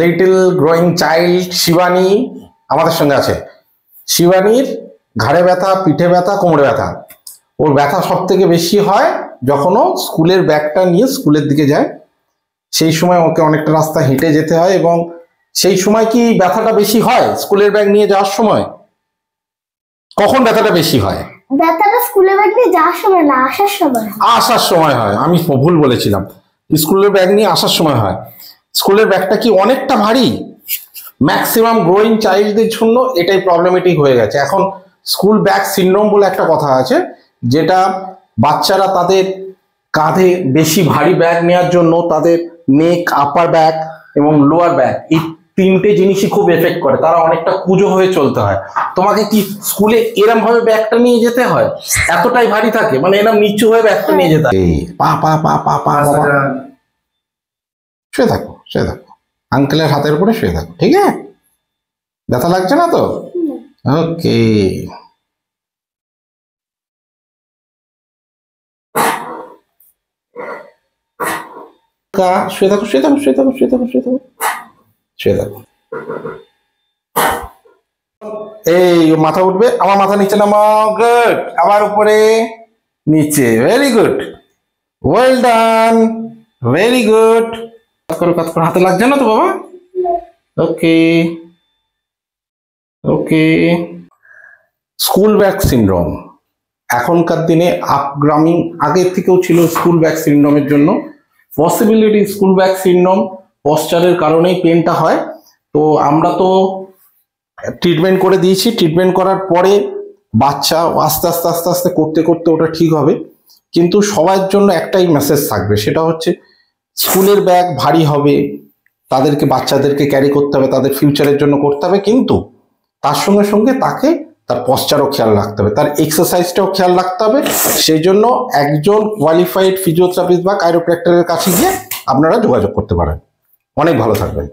Little growing child Shivani আমাদের সঙ্গে আছে। শিবানীর ঘাড়ে ব্যথা, পিঠে ব্যথা, কোমরে ব্যথা। ওর ব্যথা সব থেকে বেশি হয় যখন ও স্কুলের ব্যাগটা নিয়ে স্কুলের দিকে যায়। সেই সময় ওকে অনেকটা রাস্তা হেঁটে যেতে হয়। এবং সেই সময় কি ব্যথাটা বেশি হয় স্কুলের ব্যাগ নিয়ে যাওয়ার সময়? কখন ব্যথাটা বেশি হয়? ব্যথাটা স্কুলের ব্যাগ নিয়ে যাওয়ার সময় না, আসার সময়। আসার সময় হয়, আমি ভুল বলেছিলাম। স্কুলের ব্যাগ নিয়ে আসার সময় হয়। স্কুলের ব্যাগটা কি অনেকটা ভারী? ম্যাক্সিমাম গ্রোয়িং চাইল্ডদের জন্য এটাই প্রবলেমেটিক হয়ে গেছে। এখন স্কুল ব্যাগ সিনড্রোম বলে একটা কথা আছে, যেটা বাচ্চারা তাদের কাঁধে বেশি ভারী ব্যাগ নেওয়ার জন্য তাদের নেক, আপার ব্যাগ এবং লোয়ার ব্যাগ এই তিনটে জিনিসই খুব এফেক্ট করে। তারা অনেকটা কুঁজো হয়ে চলতে হয়। তোমাকে কি স্কুলে এরম ভাবে ব্যাগটা নিয়ে যেতে হয়? এতটাই ভারী থাকে, মানে এরম নিচু হয়ে ব্যাগটা নিয়ে যেতে হয়। পা পা পা পা পা শুয়ে থাকো, শুয়ে থাকো, আঙ্কেলের হাতের উপরে শুয়ে থাকো, ঠিক আছে? ব্যথা লাগছে না তো? ওকে। শুয়ে থাকো, শুয়ে থাকো, শুয়ে থাকো, শুয়ে থাকো, শুয়ে থাকো, শুয়ে থাকো। এই মাথা উঠবে, আমার মাথা নিচে নামাও। গুড। আবার উপরে, নিচে। Very good, well done, very good. কাজ করো, কাজ করো। হাতে লাগছে না তো বাবা? ওকে ওকে। স্কুল ব্যাগ সিনড্রোম এখনকার দিনে আপগ্রামিং, আগের থেকেও ছিল স্কুল ব্যাগ সিনড্রোমের জন্য পসিবিলিটি। স্কুল ব্যাগ সিনড্রোম পশ্চারের কারণেই পেনটা হয়। তো আমরা তো ট্রিটমেন্ট করে দিয়েছি। ট্রিটমেন্ট করার পরে বাচ্চা আস্তে আস্তে আস্তে আস্তে করতে করতে ওটা ঠিক হবে। কিন্তু সবার জন্য একটাই মেসেজ থাকবে, সেটা হচ্ছে স্কুলের ব্যাগ ভারী হবে, তাদেরকে, বাচ্চাদেরকে ক্যারি করতে হবে, তাদের ফিউচারের জন্য করতে হবে। কিন্তু তার সঙ্গে সঙ্গে তাকে তার পশ্চারও খেয়াল রাখতে হবে, তার এক্সারসাইজটাও খেয়াল রাখতে হবে। সেই জন্য একজন কোয়ালিফাইড ফিজিওথেরাপিস্ট বা কাইরোপ্র্যাক্টরের কাছে গিয়ে আপনারা যোগাযোগ করতে পারেন। অনেক ভালো থাকবেন।